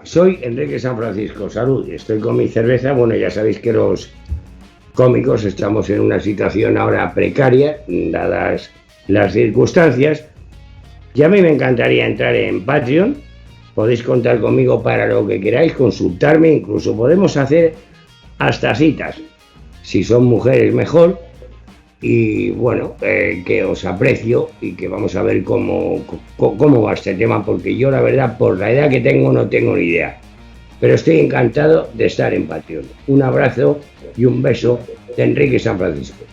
Soy Enrique San Francisco, salud, estoy con mi cerveza. Bueno, ya sabéis que los cómicos estamos en una situación ahora precaria, dadas las circunstancias. Y a mí me encantaría entrar en Patreon. Podéis contar conmigo para lo que queráis, consultarme, incluso podemos hacer hasta citas. Si son mujeres, mejor. Y bueno, que os aprecio y que vamos a ver cómo va este tema, porque yo la verdad, por la edad que tengo, no tengo ni idea. Pero estoy encantado de estar en Patreon. Un abrazo y un beso de Enrique San Francisco.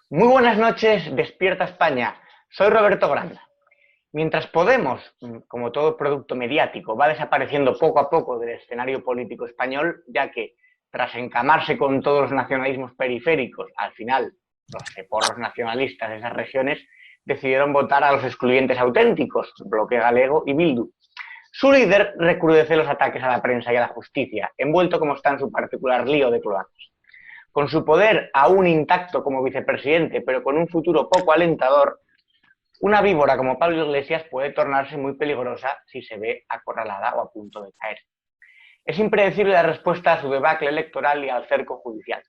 Muy buenas noches, despierta España. Soy Roberto Granda. Mientras Podemos, como todo producto mediático, va desapareciendo poco a poco del escenario político español, ya que, tras encamarse con todos los nacionalismos periféricos, al final los ceporros nacionalistas de esas regiones decidieron votar a los excluyentes auténticos, Bloque Galego y Bildu. Su líder recrudece los ataques a la prensa y a la justicia, envuelto como está en su particular lío de cloacas. Con su poder aún intacto como vicepresidente, pero con un futuro poco alentador, una víbora como Pablo Iglesias puede tornarse muy peligrosa si se ve acorralada o a punto de caer. Es impredecible la respuesta a su debacle electoral y al cerco judicial.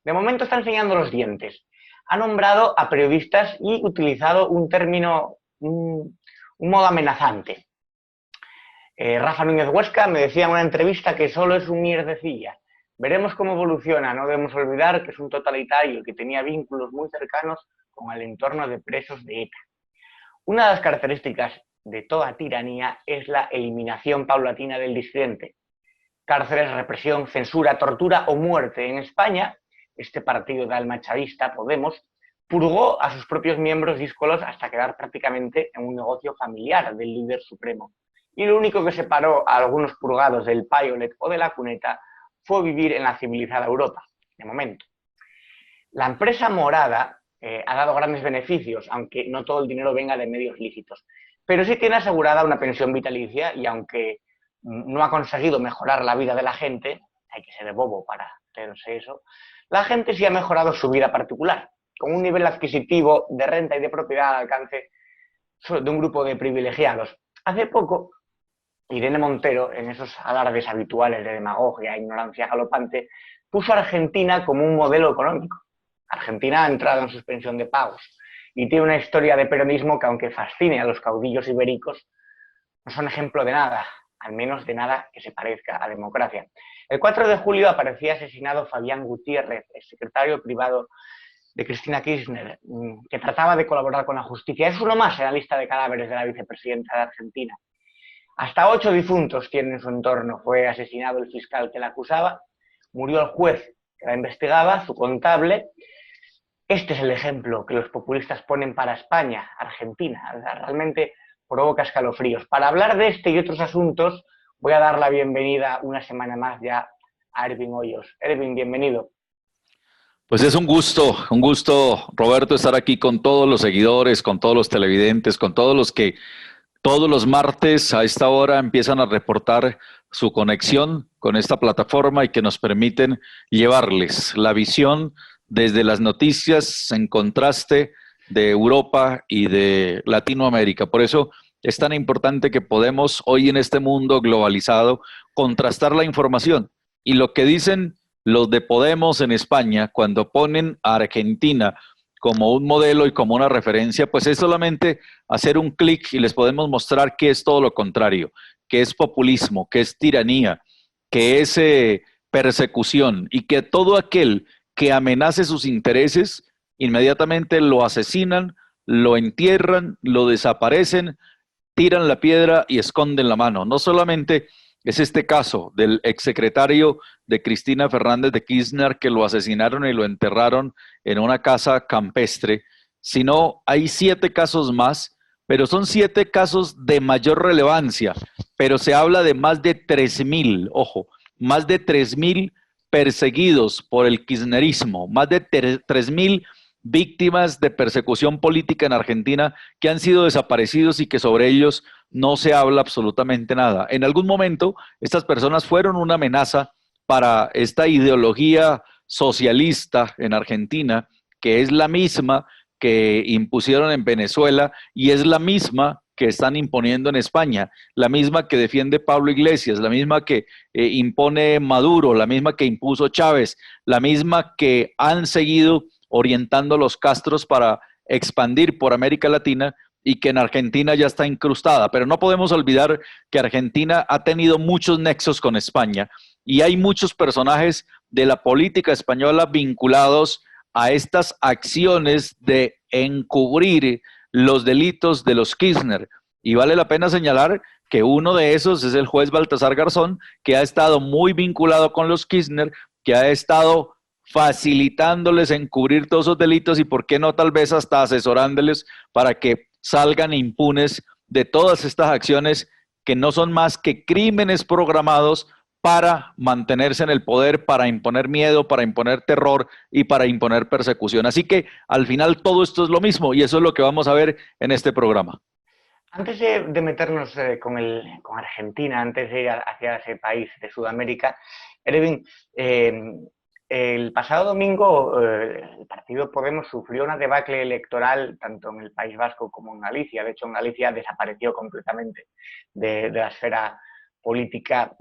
De momento está enseñando los dientes. Ha nombrado a periodistas y utilizado un término, un modo amenazante. Rafa Núñez Huesca me decía en una entrevista que solo es un mierdecilla. Veremos cómo evoluciona, no debemos olvidar que es un totalitario que tenía vínculos muy cercanos con el entorno de presos de ETA. Una de las características de toda tiranía es la eliminación paulatina del disidente. Cárceles, represión, censura, tortura o muerte. En España, este partido de alma chavista, Podemos, purgó a sus propios miembros díscolos hasta quedar prácticamente en un negocio familiar del líder supremo. Y lo único que separó a algunos purgados del Piolet o de la cuneta fue vivir en la civilizada Europa, de momento. La empresa morada ha dado grandes beneficios, aunque no todo el dinero venga de medios lícitos, pero sí tiene asegurada una pensión vitalicia y aunque no ha conseguido mejorar la vida de la gente, hay que ser bobo para hacerse eso, la gente sí ha mejorado su vida particular, con un nivel adquisitivo de renta y de propiedad al alcance de un grupo de privilegiados. Hace poco, Irene Montero, en esos alardes habituales de demagogia e ignorancia galopante, puso a Argentina como un modelo económico. Argentina ha entrado en suspensión de pagos y tiene una historia de peronismo que, aunque fascine a los caudillos ibéricos, no son ejemplo de nada, al menos de nada que se parezca a democracia. El 4 de julio aparecía asesinado Fabián Gutiérrez, el secretario privado de Cristina Kirchner, que trataba de colaborar con la justicia. Es uno más en la lista de cadáveres de la vicepresidenta de Argentina. Hasta 8 difuntos tienen en su entorno. Fue asesinado el fiscal que la acusaba, murió el juez que la investigaba, su contable. Este es el ejemplo que los populistas ponen para España, Argentina. Realmente provoca escalofríos. Para hablar de este y otros asuntos, voy a dar la bienvenida una semana más ya a Ervin Hoyos. Ervin, bienvenido. Pues es un gusto, Roberto, estar aquí con todos los seguidores, con todos los televidentes, con todos los que todos los martes a esta hora empiezan a reportar su conexión con esta plataforma y que nos permiten llevarles la visión desde las noticias en contraste de Europa y de Latinoamérica. Por eso es tan importante que podemos hoy en este mundo globalizado contrastar la información. Y lo que dicen los de Podemos en España cuando ponen a Argentina como un modelo y como una referencia, pues es solamente hacer un clic y les podemos mostrar que es todo lo contrario, que es populismo, que es tiranía, que es persecución y que todo aquel que amenace sus intereses, inmediatamente lo asesinan, lo entierran, lo desaparecen, tiran la piedra y esconden la mano. No solamente es este caso del exsecretario de Cristina Fernández de Kirchner que lo asesinaron y lo enterraron en una casa campestre, sino hay 7 casos más, pero son 7 casos de mayor relevancia, pero se habla de más de 3.000, ojo, más de 3.000 perseguidos por el kirchnerismo, más de 3.000 víctimas de persecución política en Argentina que han sido desaparecidos y que sobre ellos no se habla absolutamente nada. En algún momento estas personas fueron una amenaza para esta ideología socialista en Argentina, que es la misma que impusieron en Venezuela y es la misma que están imponiendo en España, la misma que defiende Pablo Iglesias, la misma que impone Maduro, la misma que impuso Chávez, la misma que han seguido orientando los castros para expandir por América Latina y que en Argentina ya está incrustada. Pero no podemos olvidar que Argentina ha tenido muchos nexos con España y hay muchos personajes de la política española vinculados a estas acciones de encubrir los delitos de los Kirchner. Y vale la pena señalar que uno de esos es el juez Baltasar Garzón, que ha estado muy vinculado con los Kirchner, que ha estado facilitándoles encubrir todos esos delitos y por qué no tal vez hasta asesorándoles para que salgan impunes de todas estas acciones que no son más que crímenes programados para mantenerse en el poder, para imponer miedo, para imponer terror y para imponer persecución. Así que al final todo esto es lo mismo y eso es lo que vamos a ver en este programa. Antes de meternos con Argentina, antes de ir hacia ese país de Sudamérica, Erwin, el pasado domingo el partido Podemos sufrió una debacle electoral tanto en el País Vasco como en Galicia. De hecho, en Galicia desapareció completamente de la esfera política.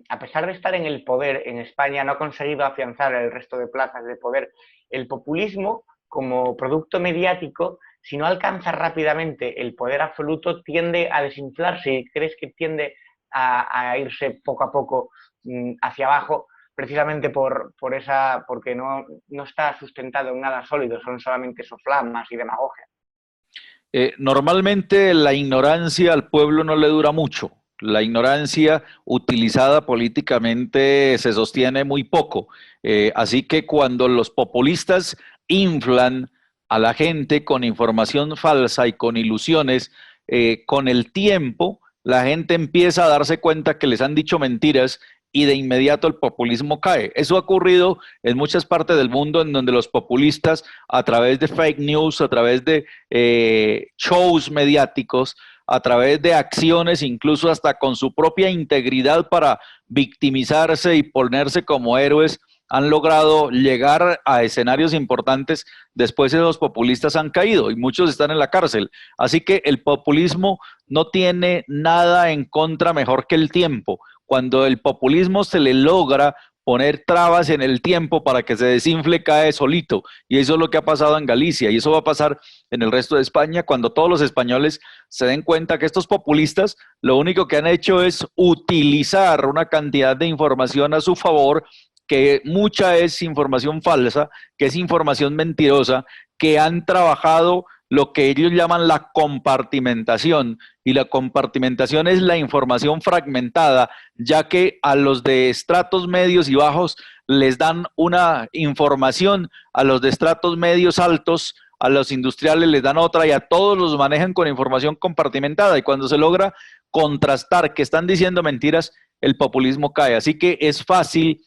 A pesar de estar en el poder en España, no ha conseguido afianzar el resto de plazas de poder. El populismo, como producto mediático, si no alcanza rápidamente el poder absoluto, tiende a desinflarse. ¿Crees que tiende a irse poco a poco hacia abajo? Precisamente porque no está sustentado en nada sólido, son solamente soflamas y demagogia. Normalmente la ignorancia al pueblo no le dura mucho. La ignorancia utilizada políticamente se sostiene muy poco. Así que cuando los populistas inflan a la gente con información falsa y con ilusiones, con el tiempo la gente empieza a darse cuenta que les han dicho mentiras y de inmediato el populismo cae. Eso ha ocurrido en muchas partes del mundo en donde los populistas, a través de fake news, a través de shows mediáticos, a través de acciones, incluso hasta con su propia integridad para victimizarse y ponerse como héroes, han logrado llegar a escenarios importantes. Después esos populistas han caído y muchos están en la cárcel. Así que el populismo no tiene nada en contra mejor que el tiempo. Cuando el populismo se le logra poner trabas en el tiempo para que se desinfle, cae solito. Y eso es lo que ha pasado en Galicia y eso va a pasar en el resto de España cuando todos los españoles se den cuenta que estos populistas lo único que han hecho es utilizar una cantidad de información a su favor, que mucha es información falsa, que es información mentirosa, que han trabajado lo que ellos llaman la compartimentación, y la compartimentación es la información fragmentada, ya que a los de estratos medios y bajos les dan una información, a los de estratos medios altos, a los industriales les dan otra y a todos los manejan con información compartimentada, y cuando se logra contrastar que están diciendo mentiras, el populismo cae. Así que es fácil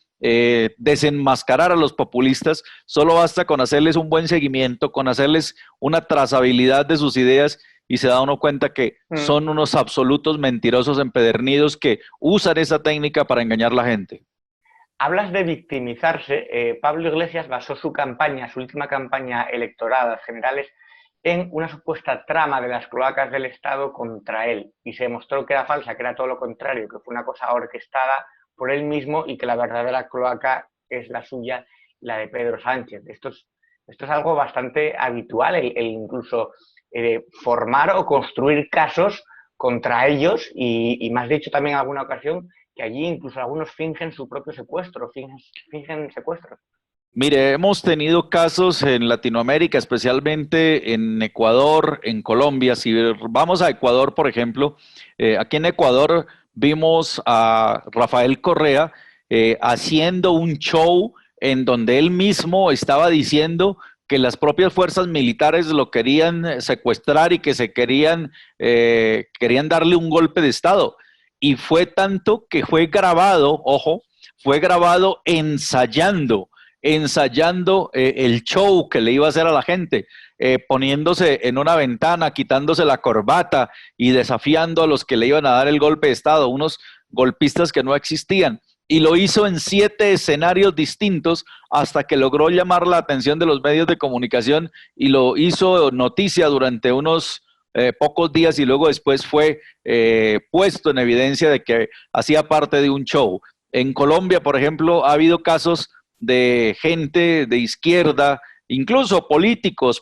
desenmascarar a los populistas, solo basta con hacerles un buen seguimiento, con hacerles una trazabilidad de sus ideas y se da uno cuenta que son unos absolutos mentirosos empedernidos que usan esa técnica para engañar a la gente. Hablas de victimizarse. Pablo Iglesias basó su campaña, su última campaña electoral, las generales, en una supuesta trama de las cloacas del Estado contra él, y se demostró que era falsa, que era todo lo contrario, que fue una cosa orquestada por él mismo y que la verdadera cloaca es la suya, la de Pedro Sánchez. Esto es algo bastante habitual, el incluso formar o construir casos contra ellos y me has dicho también en alguna ocasión que allí incluso algunos fingen su propio secuestro, fingen secuestros. Mire, hemos tenido casos en Latinoamérica, especialmente en Ecuador, en Colombia. Si vamos a Ecuador, por ejemplo, aquí en Ecuador vimos a Rafael Correa haciendo un show en donde él mismo estaba diciendo que las propias fuerzas militares lo querían secuestrar y que querían darle un golpe de Estado. Y fue tanto que fue grabado, ojo, fue grabado ensayando el show que le iba a hacer a la gente, poniéndose en una ventana, quitándose la corbata y desafiando a los que le iban a dar el golpe de Estado, unos golpistas que no existían. Y lo hizo en 7 escenarios distintos hasta que logró llamar la atención de los medios de comunicación y lo hizo noticia durante unos pocos días y luego después fue puesto en evidencia de que hacía parte de un show. En Colombia, por ejemplo, ha habido casos de gente de izquierda, incluso políticos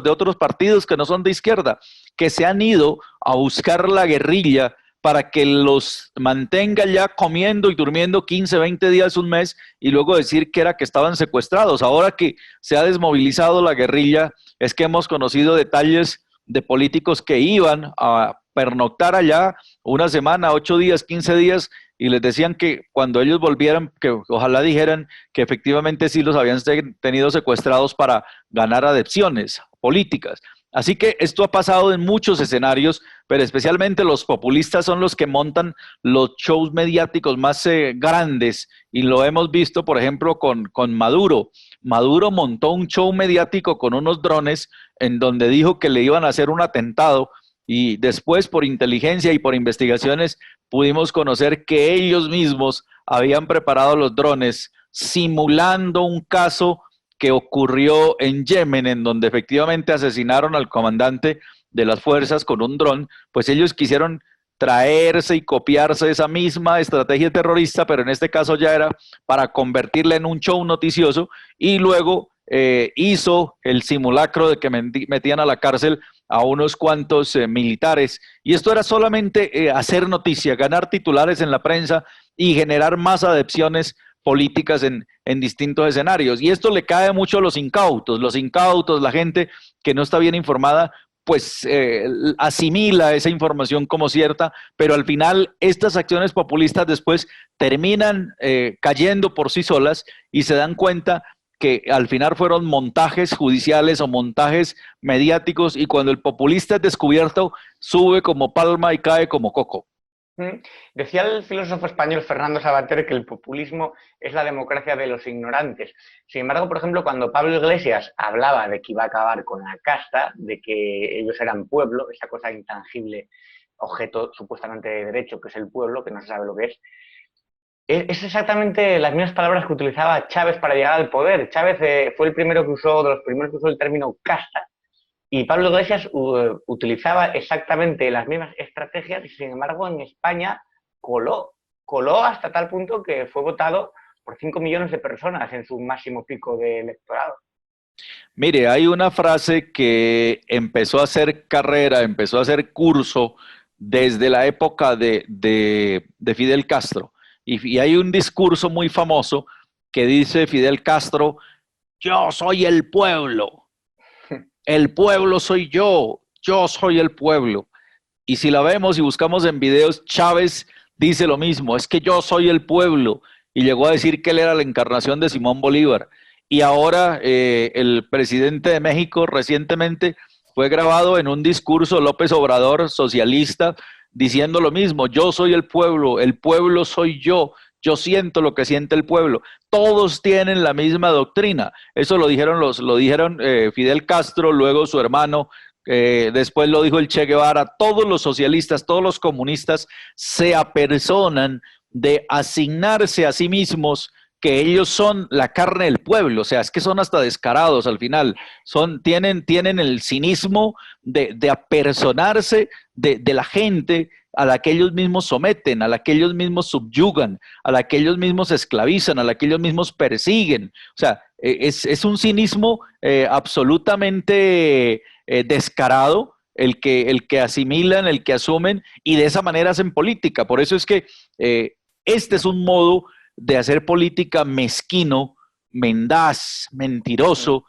de otros partidos que no son de izquierda, que se han ido a buscar la guerrilla para que los mantenga ya comiendo y durmiendo 15, 20 días, un mes, y luego decir que era que estaban secuestrados. Ahora que se ha desmovilizado la guerrilla, es que hemos conocido detalles de políticos que iban a pernoctar allá una semana, 8 días, 15 días, y les decían que cuando ellos volvieran, que ojalá dijeran que efectivamente sí los habían tenido secuestrados para ganar adepciones políticas. Así que esto ha pasado en muchos escenarios, pero especialmente los populistas son los que montan los shows mediáticos más grandes, y lo hemos visto, por ejemplo, con Maduro. Maduro montó un show mediático con unos drones en donde dijo que le iban a hacer un atentado, y después por inteligencia y por investigaciones pudimos conocer que ellos mismos habían preparado los drones simulando un caso que ocurrió en Yemen, en donde efectivamente asesinaron al comandante de las fuerzas con un dron. Pues ellos quisieron traerse y copiarse esa misma estrategia terrorista, pero en este caso ya era para convertirla en un show noticioso, y luego hizo el simulacro de que metían a la cárcel a unos cuantos militares, y esto era solamente hacer noticia, ganar titulares en la prensa y generar más adepciones políticas en distintos escenarios. Y esto le cae mucho a los incautos, la gente que no está bien informada, pues asimila esa información como cierta, pero al final estas acciones populistas después terminan cayendo por sí solas y se dan cuenta que al final fueron montajes judiciales o montajes mediáticos, y cuando el populista es descubierto, sube como palma y cae como coco. Decía el filósofo español Fernando Savater que el populismo es la democracia de los ignorantes. Sin embargo, por ejemplo, cuando Pablo Iglesias hablaba de que iba a acabar con la casta, de que ellos eran pueblo, esa cosa intangible, objeto supuestamente de derecho, que es el pueblo, que no se sabe lo que es exactamente las mismas palabras que utilizaba Chávez para llegar al poder. Chávez fue el primero que usó, de los primeros que usó el término casta. Y Pablo Iglesias utilizaba exactamente las mismas estrategias y, sin embargo, en España coló hasta tal punto que fue votado por 5 millones de personas en su máximo pico de electorado. Mire, hay una frase que empezó a hacer carrera, empezó a hacer curso desde la época de Fidel Castro. Y hay un discurso muy famoso que dice Fidel Castro: yo soy el pueblo soy yo soy el pueblo. Y si la vemos y buscamos en videos, Chávez dice lo mismo, es que yo soy el pueblo, y llegó a decir que él era la encarnación de Simón Bolívar. Y ahora el presidente de México recientemente fue grabado en un discurso, López Obrador, socialista, diciendo lo mismo: yo soy el pueblo soy yo siento lo que siente el pueblo. Todos tienen la misma doctrina. Eso lo dijeron Fidel Castro, luego su hermano, después lo dijo el Che Guevara. Todos los socialistas, todos los comunistas se apersonan de asignarse a sí mismos que ellos son la carne del pueblo. O sea, es que son hasta descarados al final. Tienen el cinismo de apersonarse de la gente a la que ellos mismos someten, a la que ellos mismos subyugan, a la que ellos mismos esclavizan, a la que ellos mismos persiguen. O sea, es un cinismo absolutamente descarado el que asimilan, el que asumen, y de esa manera hacen política. Por eso es que este es un modo de hacer política mezquino, mendaz, mentiroso,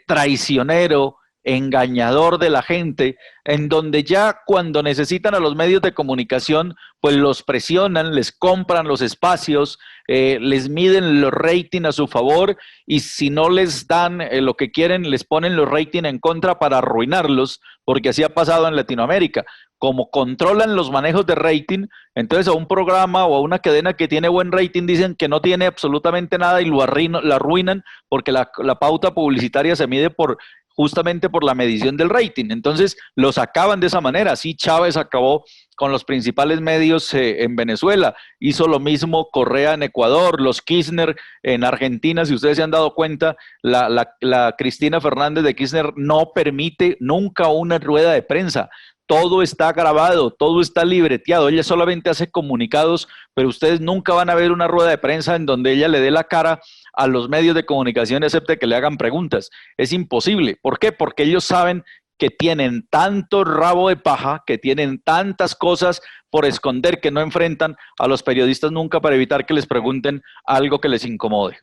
traicionero, engañador de la gente, en donde ya cuando necesitan a los medios de comunicación, pues los presionan, les compran los espacios, les miden los rating a su favor, y si no les dan lo que quieren, les ponen los rating en contra para arruinarlos, porque así ha pasado en Latinoamérica. Como controlan los manejos de rating, entonces a un programa o a una cadena que tiene buen rating dicen que no tiene absolutamente nada y lo arruinan, porque la pauta publicitaria se mide justamente por la medición del rating. Entonces los acaban de esa manera. Así Chávez acabó con los principales medios en Venezuela, hizo lo mismo Correa en Ecuador, los Kirchner en Argentina. Si ustedes se han dado cuenta, la Cristina Fernández de Kirchner no permite nunca una rueda de prensa. Todo está grabado, todo está libreteado. Ella solamente hace comunicados, pero ustedes nunca van a ver una rueda de prensa en donde ella le dé la cara a los medios de comunicación, excepto que le hagan preguntas. Es imposible. ¿Por qué? Porque ellos saben que tienen tanto rabo de paja, que tienen tantas cosas por esconder, que no enfrentan a los periodistas nunca para evitar que les pregunten algo que les incomode.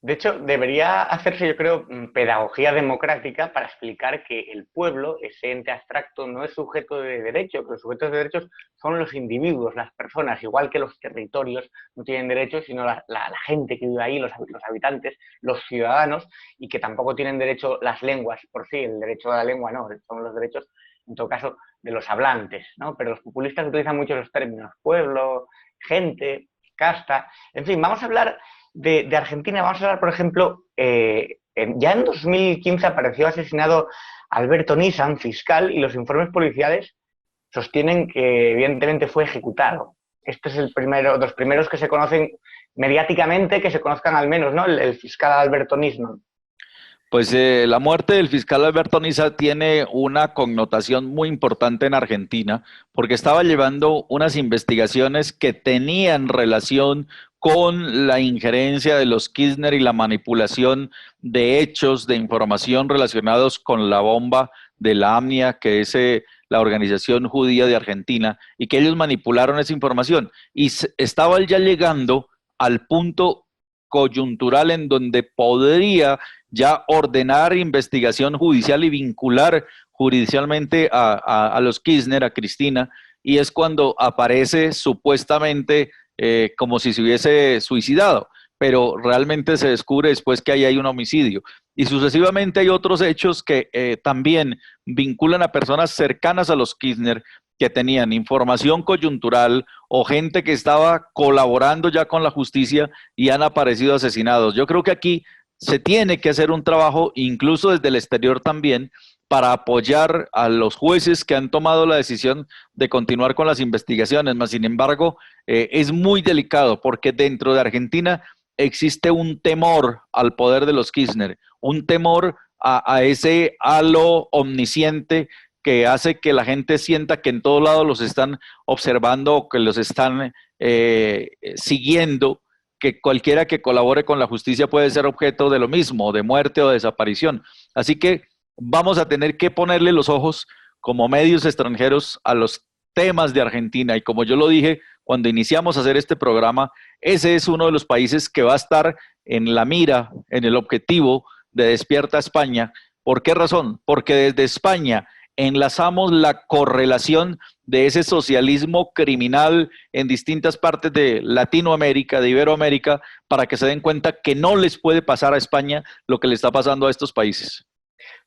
De hecho, debería hacerse, yo creo, pedagogía democrática para explicar que el pueblo, ese ente abstracto, no es sujeto de derecho, que los sujetos de derechos son los individuos, las personas, igual que los territorios no tienen derechos, sino la gente que vive ahí, los habitantes, los ciudadanos, y que tampoco tienen derecho las lenguas por sí. El derecho a la lengua no, son los derechos, en todo caso, de los hablantes, ¿no? Pero los populistas utilizan mucho los términos pueblo, gente, casta. En fin, vamos a hablar de Argentina. Vamos a hablar, por ejemplo, ya en 2015 apareció asesinado Alberto Nissan, fiscal, y los informes policiales sostienen que evidentemente fue ejecutado. Este es el primero, los primeros que se conocen mediáticamente, que se conozcan al menos, ¿no? El fiscal Alberto Nisman. Pues la muerte del fiscal Alberto Nisman tiene una connotación muy importante en Argentina, porque estaba llevando unas investigaciones que tenían relación con la injerencia de los Kirchner y la manipulación de hechos, de información relacionados con la bomba de la AMNIA, que es la organización judía de Argentina, y que ellos manipularon esa información. Y estaba ya llegando al punto coyuntural en donde podría ya ordenar investigación judicial y vincular judicialmente a los Kirchner, a Cristina, y es cuando aparece supuestamente como si se hubiese suicidado, pero realmente se descubre después que ahí hay un homicidio. Y sucesivamente hay otros hechos que también vinculan a personas cercanas a los Kirchner que tenían información coyuntural o gente que estaba colaborando ya con la justicia y han aparecido asesinados. Yo creo que aquí se tiene que hacer un trabajo, incluso desde el exterior también, para apoyar a los jueces que han tomado la decisión de continuar con las investigaciones. Mas, sin embargo, es muy delicado porque dentro de Argentina existe un temor al poder de los Kirchner, un temor a ese halo omnisciente que hace que la gente sienta que en todos lados los están observando o que los están siguiendo, que cualquiera que colabore con la justicia puede ser objeto de lo mismo, de muerte o desaparición. Así que vamos a tener que ponerle los ojos como medios extranjeros a los temas de Argentina, y como yo lo dije cuando iniciamos a hacer este programa, ese es uno de los países que va a estar en la mira, en el objetivo de Despierta España. ¿Por qué razón? Porque desde España enlazamos la correlación de ese socialismo criminal en distintas partes de Latinoamérica, de Iberoamérica, para que se den cuenta que no les puede pasar a España lo que le está pasando a estos países.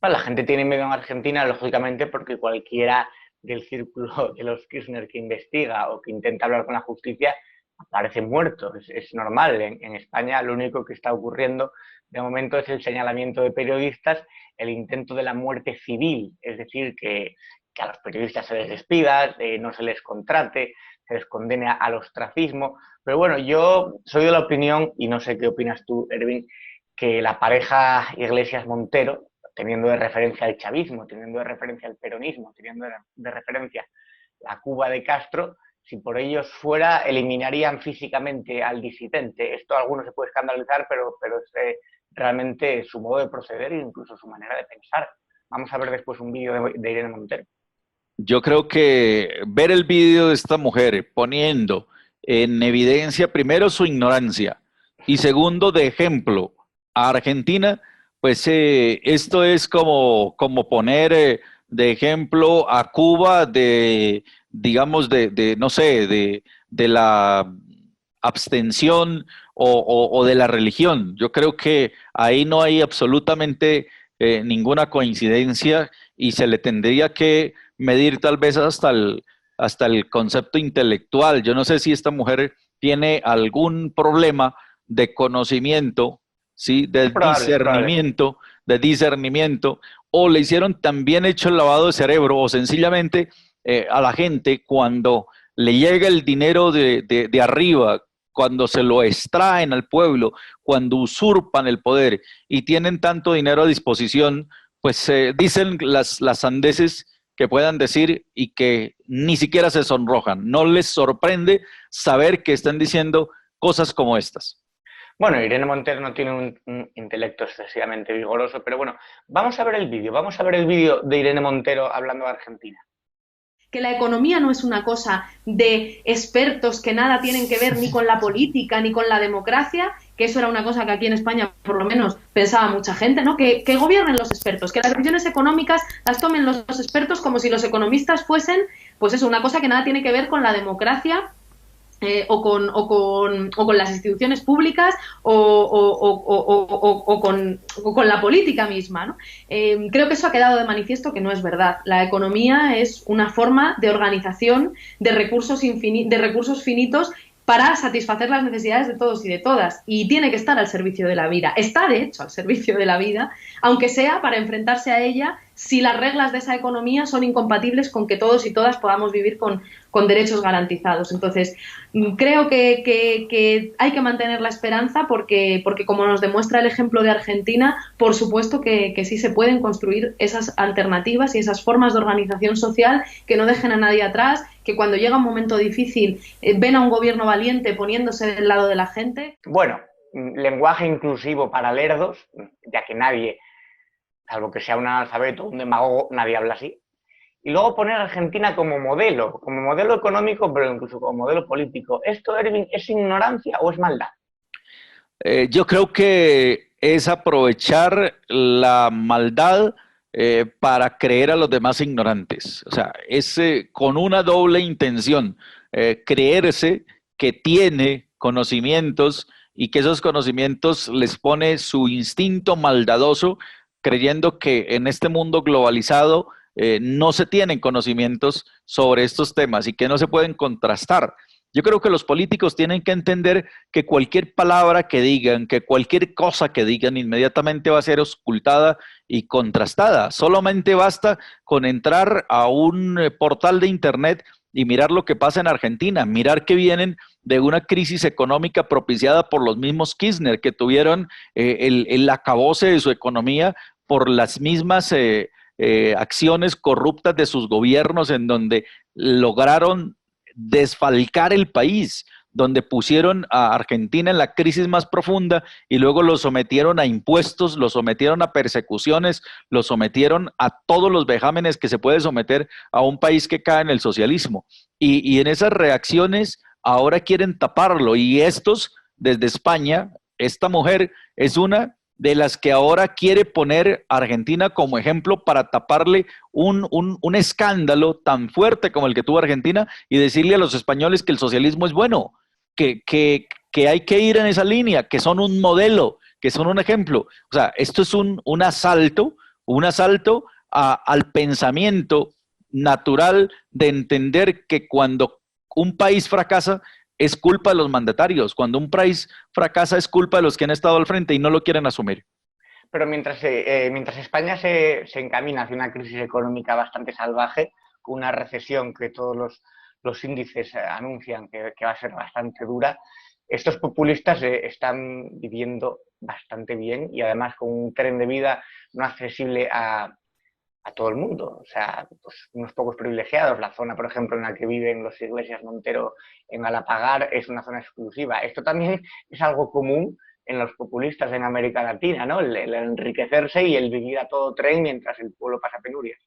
Bueno, la gente tiene miedo en Argentina, lógicamente, porque cualquiera del círculo de los Kirchner que investiga o que intenta hablar con la justicia aparece muerto. Es normal. En España lo único que está ocurriendo de momento es el señalamiento de periodistas, el intento de la muerte civil, es decir, que a los periodistas se les despida, no se les contrate, se les condene al ostracismo. Pero bueno, yo soy de la opinión, y no sé qué opinas tú, Erwin, que la pareja Iglesias-Montero, teniendo de referencia al chavismo, teniendo de referencia al peronismo, teniendo de referencia la Cuba de Castro, si por ellos fuera, eliminarían físicamente al disidente. Esto a algunos se puede escandalizar, pero es realmente su modo de proceder e incluso su manera de pensar. Vamos a ver después un vídeo de Irene Montero. Yo creo que ver el vídeo de esta mujer poniendo en evidencia primero su ignorancia y segundo de ejemplo a Argentina, pues esto es como poner de ejemplo a Cuba digamos, no sé, de la abstención o de la religión. Yo creo que ahí no hay absolutamente ninguna coincidencia y se le tendría que medir tal vez hasta el concepto intelectual. Yo no sé si esta mujer tiene algún problema de conocimiento, ¿sí? Es probable. De discernimiento, o le hicieron también hecho el lavado de cerebro, o sencillamente a la gente cuando le llega el dinero de arriba, cuando se lo extraen al pueblo, cuando usurpan el poder y tienen tanto dinero a disposición, pues dicen las sandeces que puedan decir y que ni siquiera se sonrojan. No les sorprende saber que están diciendo cosas como estas. Bueno, Irene Montero no tiene un intelecto excesivamente vigoroso, pero bueno, vamos a ver el vídeo de Irene Montero hablando de Argentina. Que la economía no es una cosa de expertos que nada tienen que ver ni con la política ni con la democracia, que eso era una cosa que aquí en España por lo menos pensaba mucha gente, ¿no? Que gobiernen los expertos, que las decisiones económicas las tomen los expertos como si los economistas fuesen, pues eso, una cosa que nada tiene que ver con la democracia. O con las instituciones públicas o con la política misma, ¿no? Creo que eso ha quedado de manifiesto que no es verdad. La economía es una forma de organización de recursos finitos para satisfacer las necesidades de todos y de todas, y tiene que estar al servicio de la vida. Está, de hecho, al servicio de la vida, aunque sea para enfrentarse a ella si las reglas de esa economía son incompatibles con que todos y todas podamos vivir con derechos garantizados. Entonces, creo que hay que mantener la esperanza porque como nos demuestra el ejemplo de Argentina, por supuesto que sí se pueden construir esas alternativas y esas formas de organización social que no dejen a nadie atrás, que cuando llega un momento difícil ven a un gobierno valiente poniéndose del lado de la gente. Bueno, lenguaje inclusivo para lerdos, ya que nadie, salvo que sea un analfabeto o un demagogo, nadie habla así. Y luego poner a Argentina como modelo económico, pero incluso como modelo político. ¿Esto, Erwin, es ignorancia o es maldad? Yo creo que es aprovechar la maldad para creer a los demás ignorantes. O sea, es con una doble intención, creerse que tiene conocimientos y que esos conocimientos les pone su instinto maldadoso, creyendo que en este mundo globalizado no se tienen conocimientos sobre estos temas y que no se pueden contrastar. Yo creo que los políticos tienen que entender que cualquier palabra que digan, que cualquier cosa que digan, inmediatamente va a ser auscultada y contrastada. Solamente basta con entrar a un portal de internet y mirar lo que pasa en Argentina, mirar que vienen de una crisis económica propiciada por los mismos Kirchner, que tuvieron el acabose de su economía por las mismas acciones corruptas de sus gobiernos, en donde lograron desfalcar el país, donde pusieron a Argentina en la crisis más profunda y luego lo sometieron a impuestos, lo sometieron a persecuciones, lo sometieron a todos los vejámenes que se puede someter a un país que cae en el socialismo. Y en esas reacciones ahora quieren taparlo, y estos, desde España, esta mujer es una de las que ahora quiere poner a Argentina como ejemplo para taparle un escándalo tan fuerte como el que tuvo Argentina y decirle a los españoles que el socialismo es bueno, que hay que ir en esa línea, que son un modelo, que son un ejemplo. O sea, esto es un asalto al pensamiento natural de entender que cuando un país fracasa, es culpa de los mandatarios. Cuando un país fracasa, es culpa de los que han estado al frente y no lo quieren asumir. Pero mientras España se encamina hacia una crisis económica bastante salvaje, con una recesión que todos los índices anuncian que va a ser bastante dura, estos populistas están viviendo bastante bien y además con un tren de vida no accesible a todo el mundo, o sea, pues unos pocos privilegiados. La zona, por ejemplo, en la que viven los Iglesias Montero en Galapagar es una zona exclusiva. Esto también es algo común en los populistas en América Latina, ¿no? El enriquecerse y el vivir a todo tren mientras el pueblo pasa penurias.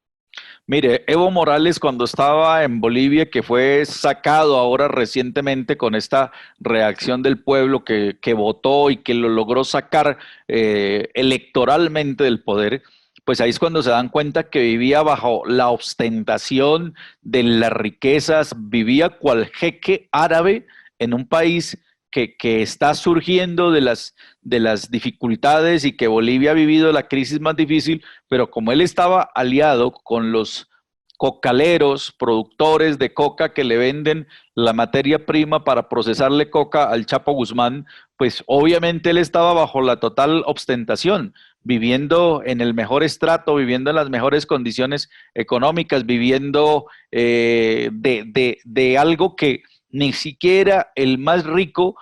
Mire, Evo Morales cuando estaba en Bolivia, que fue sacado ahora recientemente con esta reacción del pueblo que votó y que lo logró sacar electoralmente del poder, pues ahí es cuando se dan cuenta que vivía bajo la ostentación de las riquezas, vivía cual jeque árabe en un país que está surgiendo de las dificultades y que Bolivia ha vivido la crisis más difícil, pero como él estaba aliado con los cocaleros, productores de coca que le venden la materia prima para procesarle coca al Chapo Guzmán, pues obviamente él estaba bajo la total ostentación, viviendo en el mejor estrato, viviendo en las mejores condiciones económicas, viviendo de algo que ni siquiera el más rico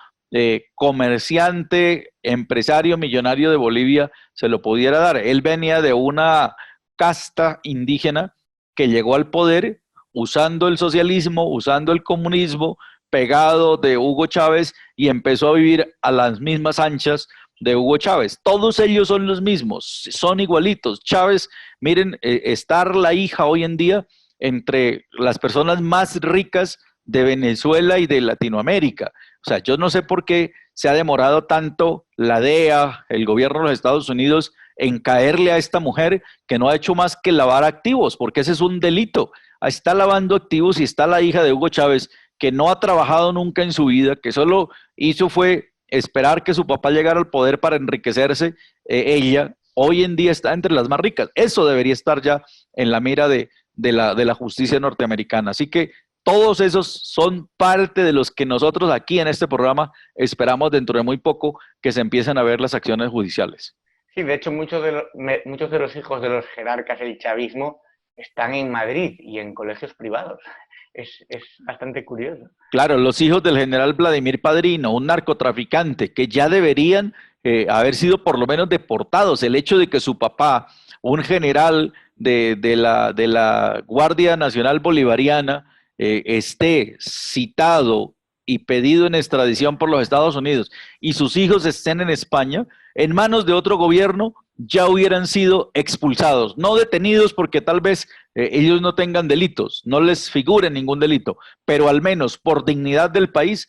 comerciante, empresario, millonario de Bolivia se lo pudiera dar. Él venía de una casta indígena que llegó al poder usando el socialismo, usando el comunismo, pegado de Hugo Chávez y empezó a vivir a las mismas anchas de Hugo Chávez. Todos ellos son los mismos, son igualitos. Chávez, miren, estar la hija hoy en día entre las personas más ricas de Venezuela y de Latinoamérica. O sea, yo no sé por qué se ha demorado tanto la DEA, el gobierno de los Estados Unidos, en caerle a esta mujer que no ha hecho más que lavar activos, porque ese es un delito. Ahí está lavando activos y está la hija de Hugo Chávez, que no ha trabajado nunca en su vida, que solo hizo fue esperar que su papá llegara al poder para enriquecerse. Ella hoy en día está entre las más ricas. Eso debería estar ya en la mira de la justicia norteamericana. Así que todos esos son parte de los que nosotros aquí en este programa esperamos dentro de muy poco que se empiecen a ver las acciones judiciales. Sí, de hecho muchos de los hijos de los jerarcas del chavismo están en Madrid y en colegios privados. Es bastante curioso. Claro, los hijos del general Vladimir Padrino, un narcotraficante que ya deberían haber sido por lo menos deportados. El hecho de que su papá, un general de la Guardia Nacional Bolivariana, esté citado y pedido en extradición por los Estados Unidos y sus hijos estén en España, en manos de otro gobierno, ya hubieran sido expulsados, no detenidos porque tal vez ellos no tengan delitos, no les figure ningún delito, pero al menos por dignidad del país,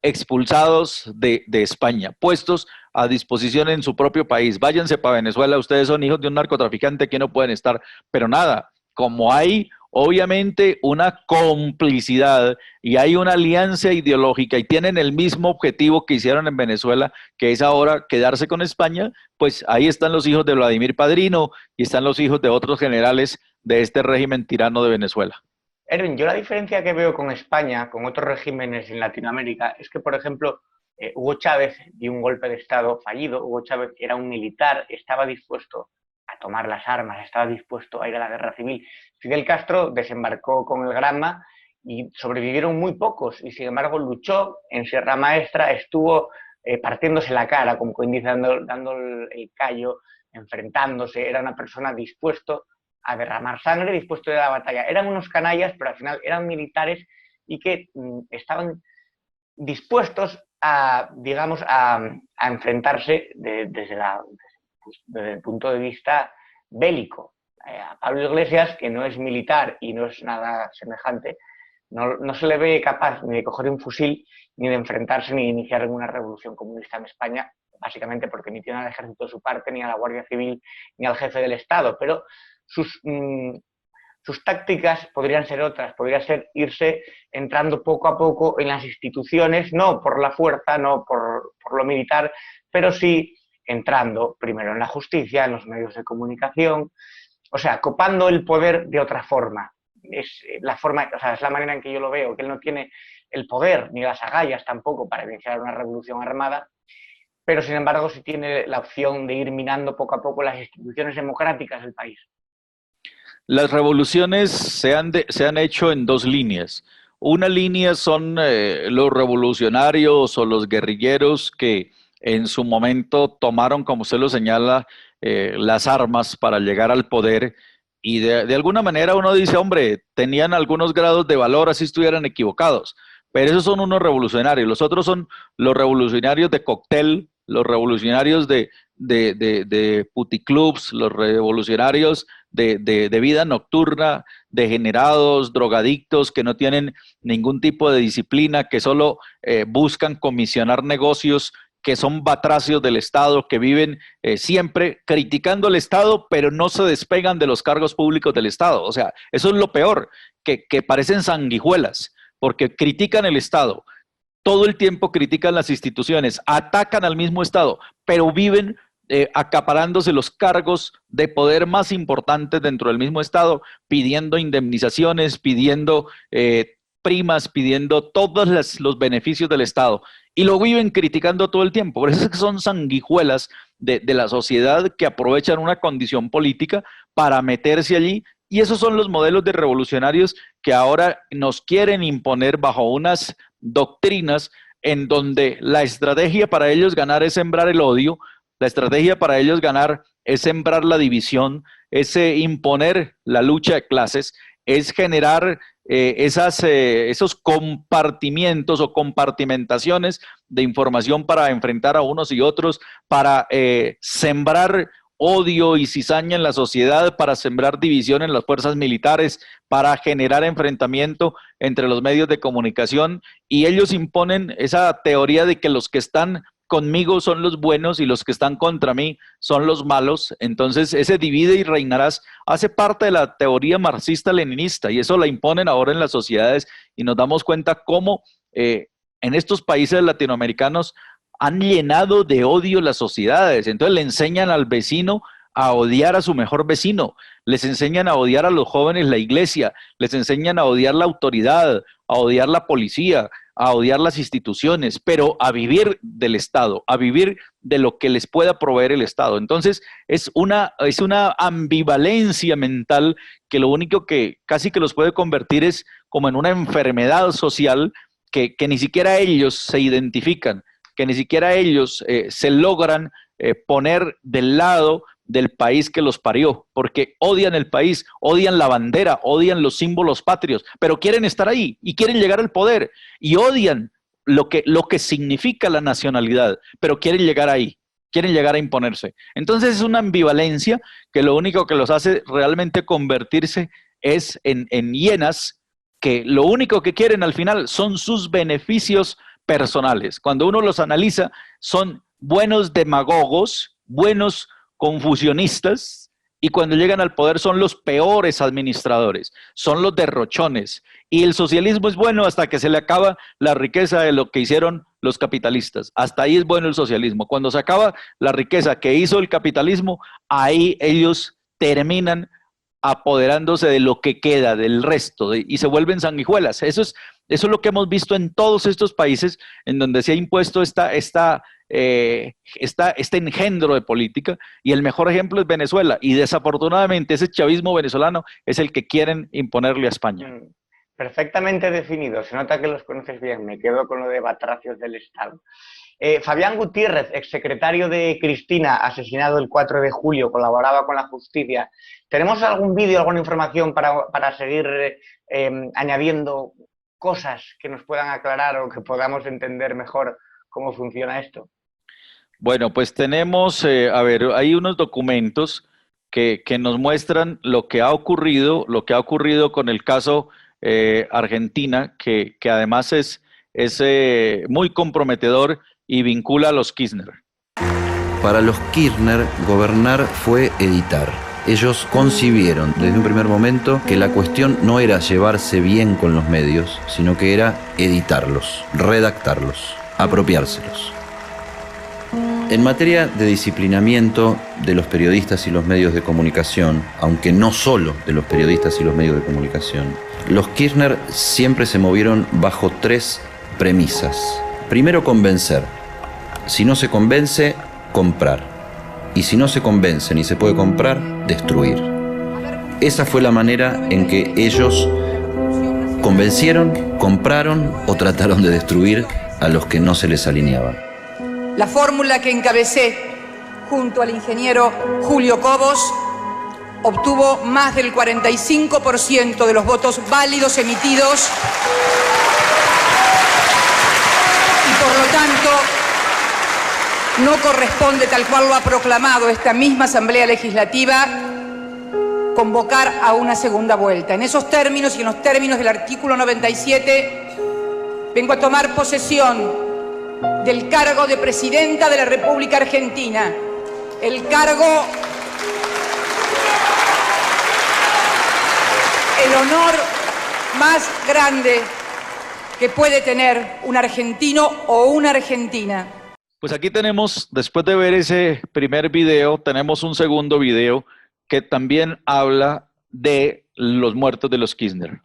expulsados de España, puestos a disposición en su propio país. Váyanse para Venezuela, ustedes son hijos de un narcotraficante que no pueden estar, pero nada, como hay obviamente una complicidad y hay una alianza ideológica y tienen el mismo objetivo que hicieron en Venezuela, que es ahora quedarse con España, pues ahí están los hijos de Vladimir Padrino y están los hijos de otros generales de este régimen tirano de Venezuela. Erwin, yo la diferencia que veo con España, con otros regímenes en Latinoamérica, es que, por ejemplo, Hugo Chávez dio un golpe de Estado fallido. Hugo Chávez era un militar, estaba dispuesto a tomar las armas, estaba dispuesto a ir a la guerra civil. Fidel Castro desembarcó con el Granma y sobrevivieron muy pocos, y sin embargo luchó en Sierra Maestra, estuvo partiéndose la cara, como quien dice, dando el callo, enfrentándose. Era una persona dispuesto a derramar sangre, dispuesto a ir a la batalla. Eran unos canallas, pero al final eran militares y que estaban dispuestos a, digamos, a enfrentarse desde el punto de vista bélico. A Pablo Iglesias, que no es militar y no es nada semejante, no se le ve capaz ni de coger un fusil, ni de enfrentarse, ni de iniciar una revolución comunista en España, básicamente porque ni tiene al ejército de su parte, ni a la Guardia Civil, ni al jefe del Estado. Pero sus tácticas podrían ser otras, podría ser irse entrando poco a poco en las instituciones, no por la fuerza, no por lo militar, pero sí entrando primero en la justicia, en los medios de comunicación, o sea, copando el poder de otra forma. Es la forma, o sea, es la manera en que yo lo veo, que él no tiene el poder ni las agallas tampoco para iniciar una revolución armada, pero sin embargo sí tiene la opción de ir minando poco a poco las instituciones democráticas del país. Las revoluciones se han hecho en dos líneas. Una línea son los revolucionarios o los guerrilleros que en su momento tomaron, como usted lo señala, las armas para llegar al poder y de alguna manera uno dice, hombre, tenían algunos grados de valor así estuvieran equivocados, pero esos son unos revolucionarios. Los otros son los revolucionarios de cóctel, los revolucionarios de puticlubs, los revolucionarios de vida nocturna, degenerados, drogadictos, que no tienen ningún tipo de disciplina, que solo buscan comisionar negocios, que son batracios del Estado, que viven siempre criticando al Estado, pero no se despegan de los cargos públicos del Estado. O sea, eso es lo peor, que parecen sanguijuelas, porque critican el Estado, todo el tiempo critican las instituciones, atacan al mismo Estado, pero viven acaparándose los cargos de poder más importantes dentro del mismo Estado, pidiendo indemnizaciones, pidiendo primas, pidiendo todos los beneficios del Estado, y lo viven criticando todo el tiempo. Por eso es que son sanguijuelas de la sociedad que aprovechan una condición política para meterse allí, y esos son los modelos de revolucionarios que ahora nos quieren imponer bajo unas doctrinas en donde la estrategia para ellos ganar es sembrar el odio, la estrategia para ellos ganar es sembrar la división, es imponer la lucha de clases, es generar esos compartimientos o compartimentaciones de información para enfrentar a unos y otros, para sembrar odio y cizaña en la sociedad, para sembrar división en las fuerzas militares, para generar enfrentamiento entre los medios de comunicación, y ellos imponen esa teoría de que los que están conmigo son los buenos y los que están contra mí son los malos. Entonces ese divide y reinarás hace parte de la teoría marxista-leninista, y eso la imponen ahora en las sociedades, y nos damos cuenta cómo en estos países latinoamericanos han llenado de odio las sociedades. Entonces le enseñan al vecino a odiar a su mejor vecino, les enseñan a odiar a los jóvenes la iglesia, les enseñan a odiar la autoridad, a odiar la policía, a odiar las instituciones, pero a vivir del Estado, a vivir de lo que les pueda proveer el Estado. Entonces es una ambivalencia mental que lo único que casi que los puede convertir es como en una enfermedad social que ni siquiera ellos se identifican, que ni siquiera ellos se logran poner del lado del país que los parió, porque odian el país, odian la bandera, odian los símbolos patrios, pero quieren estar ahí y quieren llegar al poder, y odian lo que significa la nacionalidad, pero quieren llegar ahí, quieren llegar a imponerse. Entonces es una ambivalencia que lo único que los hace realmente convertirse es en hienas, que lo único que quieren al final son sus beneficios personales. Cuando uno los analiza, son buenos demagogos, buenos confusionistas, y cuando llegan al poder son los peores administradores, son los derrochones. Y el socialismo es bueno hasta que se le acaba la riqueza de lo que hicieron los capitalistas. Hasta ahí es bueno el socialismo. Cuando se acaba la riqueza que hizo el capitalismo, ahí ellos terminan apoderándose de lo que queda, del resto, y se vuelven sanguijuelas. Eso es lo que hemos visto en todos estos países en donde se ha impuesto este engendro de política, y el mejor ejemplo es Venezuela, y desafortunadamente ese chavismo venezolano es el que quieren imponerle a España. Perfectamente definido, se nota que los conoces bien, me quedo con lo de batracios del Estado. Fabián Gutiérrez, exsecretario de Cristina, asesinado el 4 de julio, colaboraba con la justicia. ¿Tenemos algún vídeo, alguna información para seguir añadiendo cosas que nos puedan aclarar o que podamos entender mejor cómo funciona esto? Bueno, pues tenemos, hay unos documentos que nos muestran lo que ha ocurrido con el caso Argentina, que además es muy comprometedor y vincula a los Kirchner. Para los Kirchner, gobernar fue editar. Ellos concibieron desde un primer momento que la cuestión no era llevarse bien con los medios, sino que era editarlos, redactarlos, apropiárselos. En materia de disciplinamiento de los periodistas y los medios de comunicación, aunque no solo de los periodistas y los medios de comunicación, los Kirchner siempre se movieron bajo 3 premisas. Primero, convencer. Si no se convence, comprar. Y si no se convence ni se puede comprar, destruir. Esa fue la manera en que ellos convencieron, compraron o trataron de destruir a los que no se les alineaban. La fórmula que encabecé junto al ingeniero Julio Cobos obtuvo más del 45% de los votos válidos emitidos y por lo tanto no corresponde, tal cual lo ha proclamado esta misma Asamblea Legislativa, convocar a una segunda vuelta. En esos términos y en los términos del artículo 97, vengo a tomar posesión del cargo de Presidenta de la República Argentina, el cargo, el honor más grande que puede tener un argentino o una argentina. Pues aquí tenemos, después de ver ese primer video, tenemos un segundo video que también habla de los muertos de los Kirchner.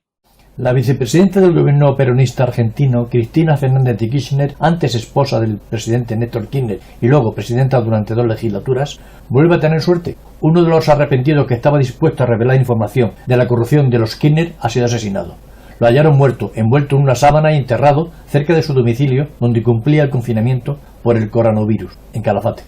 La vicepresidenta del gobierno peronista argentino, Cristina Fernández de Kirchner, antes esposa del presidente Néstor Kirchner y luego presidenta durante 2 legislaturas, vuelve a tener suerte. Uno de los arrepentidos que estaba dispuesto a revelar información de la corrupción de los Kirchner ha sido asesinado. Lo hallaron muerto, envuelto en una sábana y enterrado cerca de su domicilio, donde cumplía el confinamiento por el coronavirus, en Calafate.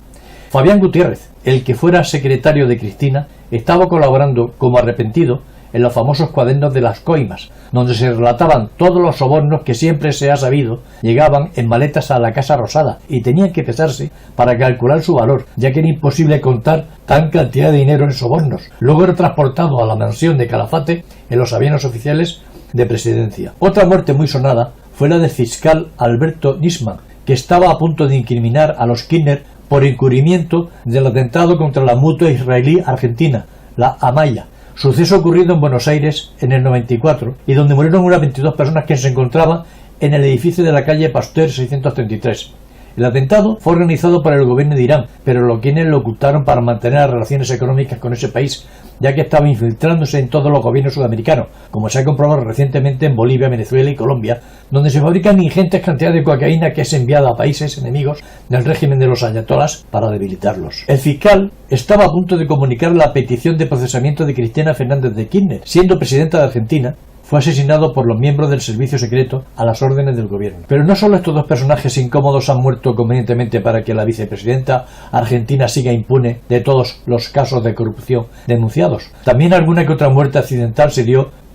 Fabián Gutiérrez, el que fuera secretario de Cristina, estaba colaborando como arrepentido en los famosos cuadernos de las coimas, donde se relataban todos los sobornos que siempre se ha sabido llegaban en maletas a la Casa Rosada y tenían que pesarse para calcular su valor, ya que era imposible contar tan cantidad de dinero en sobornos. Luego era transportado a la mansión de Calafate en los aviones oficiales de presidencia. Otra muerte muy sonada fue la del fiscal Alberto Nisman, que estaba a punto de incriminar a los Kirchner por encubrimiento del atentado contra la mutua israelí-argentina, la Amaya, suceso ocurrido en Buenos Aires en el 94 y donde murieron unas 22 personas que se encontraban en el edificio de la calle Pasteur 633. El atentado fue organizado por el gobierno de Irán, pero los Kirchner lo ocultaron para mantener las relaciones económicas con ese país, ya que estaba infiltrándose en todos los gobiernos sudamericanos, como se ha comprobado recientemente en Bolivia, Venezuela y Colombia, donde se fabrican ingentes cantidades de cocaína que es enviada a países enemigos del régimen de los ayatolás para debilitarlos. El fiscal estaba a punto de comunicar la petición de procesamiento de Cristina Fernández de Kirchner, siendo presidenta de Argentina. Fue asesinado por los miembros del servicio secreto a las órdenes del gobierno. Pero no solo estos dos personajes incómodos han muerto convenientemente para que la vicepresidenta argentina siga impune de todos los casos de corrupción denunciados. También alguna que otra muerte accidental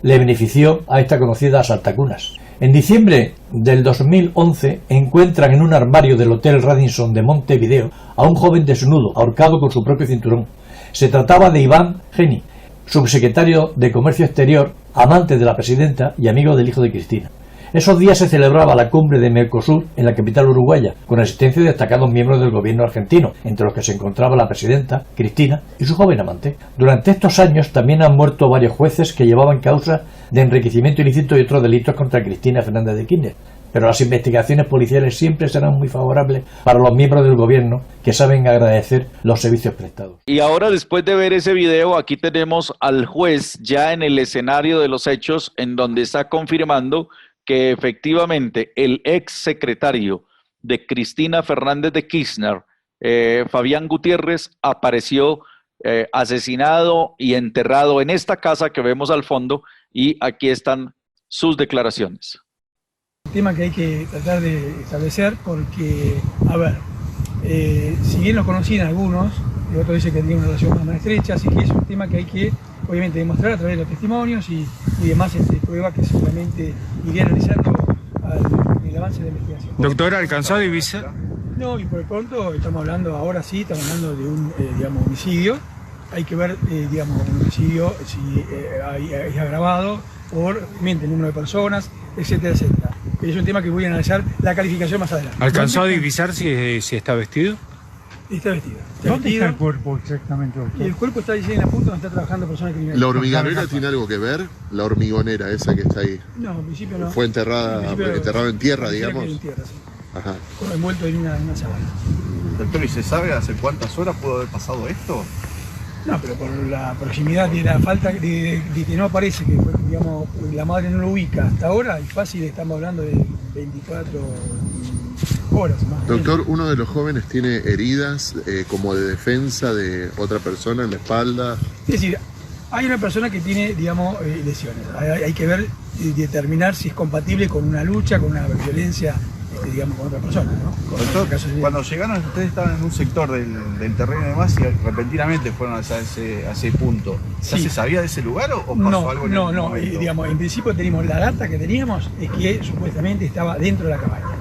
le benefició a esta conocida saltacunas. En diciembre del 2011 encuentran en un armario del Hotel Radisson de Montevideo a un joven desnudo, ahorcado con su propio cinturón. Se trataba de Iván Geni, subsecretario de Comercio Exterior, amante de la presidenta y amigo del hijo de Cristina. Esos días se celebraba la cumbre de Mercosur en la capital uruguaya, con asistencia de destacados miembros del gobierno argentino, entre los que se encontraba la presidenta, Cristina, y su joven amante. Durante estos años también han muerto varios jueces que llevaban causas de enriquecimiento ilícito y otros delitos contra Cristina Fernández de Kirchner. Pero las investigaciones policiales siempre serán muy favorables para los miembros del gobierno que saben agradecer los servicios prestados. Y ahora, después de ver ese video, aquí tenemos al juez ya en el escenario de los hechos, en donde está confirmando que efectivamente el ex secretario de Cristina Fernández de Kirchner, Fabián Gutiérrez, apareció asesinado y enterrado en esta casa que vemos al fondo, y aquí están sus declaraciones. Tema que hay que tratar de establecer porque, a ver, si bien lo conocían algunos, el otro dice que tiene una relación más estrecha, así que es un tema que hay que, obviamente, demostrar a través de los testimonios y demás pruebas que seguramente iría analizando el avance de la investigación. Doctor, ¿alcanzó a divisar? No, y por el pronto estamos hablando, ahora sí, estamos hablando de un, homicidio. Hay que ver, un homicidio, si es agravado por, obviamente, el número de personas, etcétera, etcétera. Es un tema que voy a analizar la calificación más adelante. ¿Alcanzó a divisar si está vestido? Está vestido. ¿Dónde está el cuerpo exactamente, doctor? El cuerpo está ahí en la punta donde está trabajando personas criminales. ¿La hormigonera tiene algo que ver? ¿La hormigonera esa que está ahí? No, en principio no. ¿Fue enterrado en tierra, digamos? En tierra, sí. Ajá. Envuelto en una sábana. Doctor, ¿y se sabe hace cuántas horas pudo haber pasado esto? No, pero por la proximidad y la falta de que no aparece, que la madre no lo ubica hasta ahora, y fácil estamos hablando de 24 horas más. Doctor, uno de los jóvenes tiene heridas como de defensa de otra persona en la espalda. Es decir, hay una persona que tiene, lesiones. Hay que ver y determinar si es compatible con una lucha, con una violencia, con otra persona, ¿no? Doctor, cuando llegaron, ustedes estaban en un sector del terreno y demás, y repentinamente fueron hacia ese punto. ¿Ya se sabía de ese lugar o pasó algo en el momento? En principio teníamos la data que teníamos, es que supuestamente estaba dentro de la cabaña.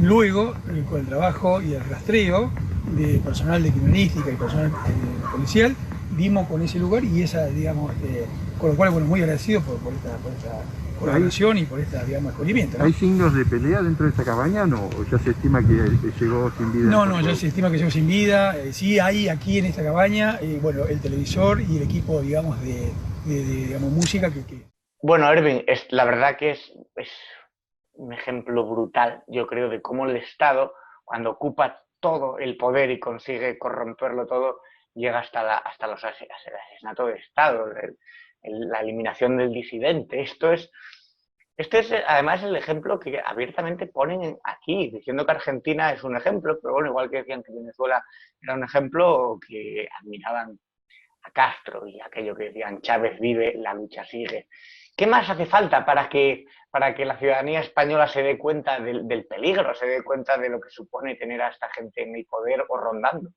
Luego, con el trabajo y el rastreo de personal de criminalística y personal policial, dimos con ese lugar y esa, digamos, con lo cual, bueno, muy agradecido por esta colaboración y por esta, digamos, acogimiento, ¿no? ¿Hay signos de pelea dentro de esta cabaña o ya se estima que llegó sin vida? No, ya se estima que llegó sin vida. Sí hay aquí en esta cabaña, bueno, el televisor y el equipo, digamos, de digamos, música que... Bueno, Erwin, la verdad que es un ejemplo brutal, yo creo, de cómo el Estado, cuando ocupa todo el poder y consigue corromperlo todo, llega hasta los asesinatos de Estado, la eliminación del disidente. Este es además el ejemplo que abiertamente ponen aquí, diciendo que Argentina es un ejemplo, pero bueno, igual que decían que Venezuela era un ejemplo, que admiraban a Castro y aquello que decían Chávez vive, la lucha sigue. ¿Qué más hace falta para que la ciudadanía española se dé cuenta del peligro, se dé cuenta de lo que supone tener a esta gente en el poder o rondando?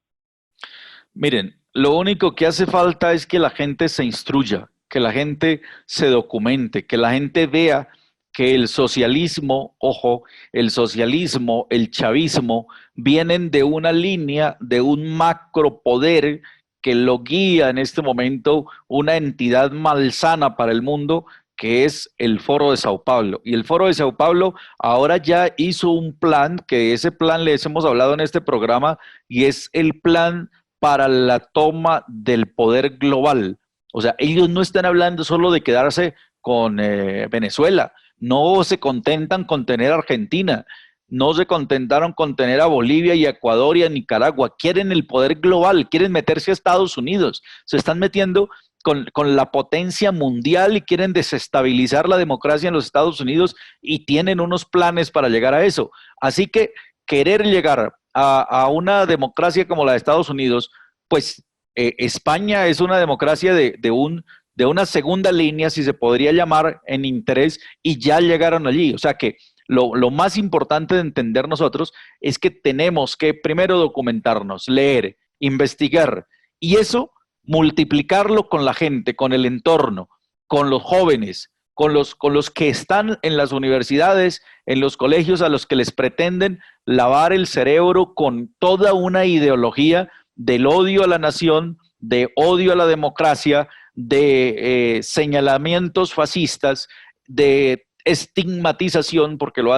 Miren, lo único que hace falta es que la gente se instruya, que la gente se documente, que la gente vea que el socialismo, ojo, el socialismo, el chavismo, vienen de una línea, de un macropoder que lo guía en este momento una entidad malsana para el mundo, que es el Foro de Sao Paulo. Y el Foro de Sao Paulo ahora ya hizo un plan, que ese plan les hemos hablado en este programa, y es el plan para la toma del poder global. O sea, ellos no están hablando solo de quedarse con Venezuela, no se contentan con tener a Argentina, no se contentaron con tener a Bolivia y a Ecuador y a Nicaragua, quieren el poder global, quieren meterse a Estados Unidos, se están metiendo con la potencia mundial y quieren desestabilizar la democracia en los Estados Unidos y tienen unos planes para llegar a eso. Así que querer llegar a una democracia como la de Estados Unidos, pues España es una democracia de una segunda línea, si se podría llamar, en interés, y ya llegaron allí. O sea que lo más importante de entender nosotros es que tenemos que primero documentarnos, leer, investigar, y eso multiplicarlo con la gente, con el entorno, con los jóvenes, con los que están en las universidades, en los colegios, a los que les pretenden lavar el cerebro con toda una ideología del odio a la nación, de odio a la democracia, de señalamientos fascistas, de estigmatización, porque lo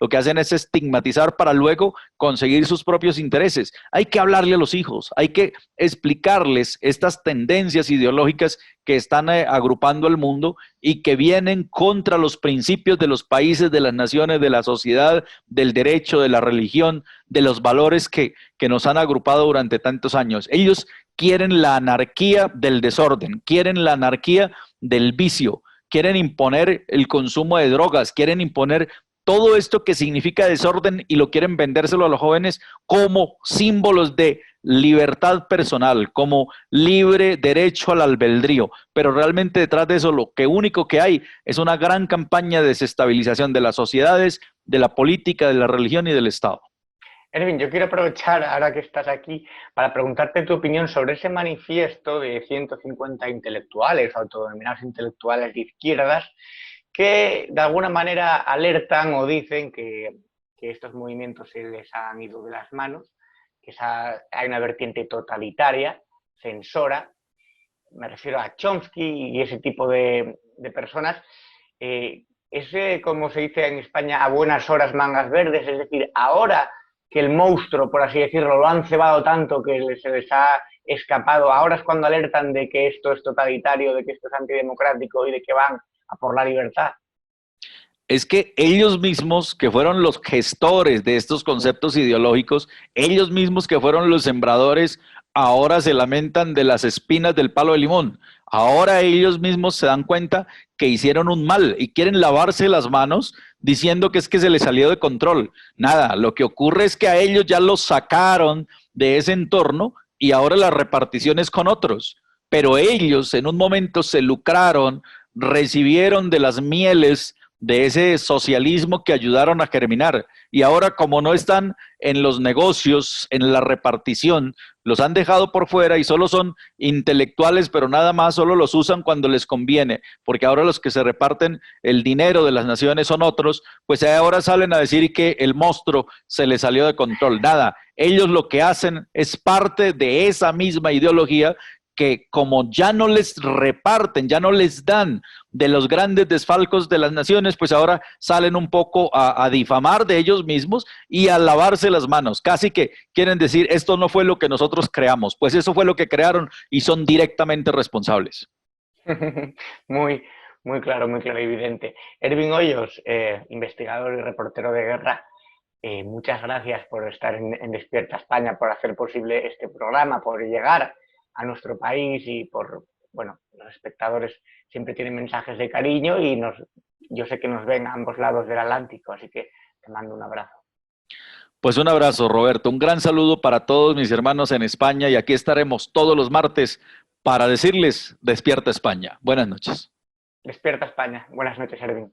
que hacen es estigmatizar para luego conseguir sus propios intereses. Hay que hablarle a los hijos, hay que explicarles estas tendencias ideológicas que están agrupando al mundo y que vienen contra los principios de los países, de las naciones, de la sociedad, del derecho, de la religión, de los valores que nos han agrupado durante tantos años. Ellos quieren la anarquía del desorden, quieren la anarquía del vicio, quieren imponer el consumo de drogas, quieren imponer todo esto que significa desorden y lo quieren vendérselo a los jóvenes como símbolos de libertad personal, como libre derecho al albedrío. Pero realmente detrás de eso lo único que hay es una gran campaña de desestabilización de las sociedades, de la política, de la religión y del Estado. Erwin, yo quiero aprovechar, ahora que estás aquí, para preguntarte tu opinión sobre ese manifiesto de 150 intelectuales, autodenominados intelectuales de izquierdas, que de alguna manera alertan o dicen que estos movimientos se les han ido de las manos, que hay una vertiente totalitaria, censora, me refiero a Chomsky y ese tipo de personas. Como se dice en España, a buenas horas mangas verdes, es decir, ahora que el monstruo, por así decirlo, lo han cebado tanto que se les ha escapado, ahora es cuando alertan de que esto es totalitario, de que esto es antidemocrático y de que van a por la libertad. Es que ellos mismos, que fueron los gestores de estos conceptos ideológicos, ellos mismos que fueron los sembradores, ahora se lamentan de las espinas del palo de limón. Ahora ellos mismos se dan cuenta que hicieron un mal y quieren lavarse las manos diciendo que es que se les salió de control. Nada, lo que ocurre es que a ellos ya los sacaron de ese entorno y ahora la repartición es con otros. Pero ellos en un momento se lucraron, recibieron de las mieles de ese socialismo que ayudaron a germinar. Y ahora, como no están en los negocios, en la repartición, los han dejado por fuera y solo son intelectuales, pero nada más, solo los usan cuando les conviene, porque ahora los que se reparten el dinero de las naciones son otros, pues ahora salen a decir que el monstruo se les salió de control. Nada, ellos lo que hacen es parte de esa misma ideología que como ya no les reparten, ya no les dan de los grandes desfalcos de las naciones, pues ahora salen un poco a difamar de ellos mismos y a lavarse las manos. Casi que quieren decir, esto no fue lo que nosotros creamos, pues eso fue lo que crearon y son directamente responsables. Muy claro, muy claro, evidente. Ervin Hoyos, investigador y reportero de guerra, muchas gracias por estar en Despierta España, por hacer posible este programa, por llegar a nuestro país y por, bueno, los espectadores siempre tienen mensajes de cariño y yo sé que nos ven a ambos lados del Atlántico, así que te mando un abrazo. Pues un abrazo, Roberto. Un gran saludo para todos mis hermanos en España y aquí estaremos todos los martes para decirles Despierta España. Buenas noches. Despierta España. Buenas noches, Ervin.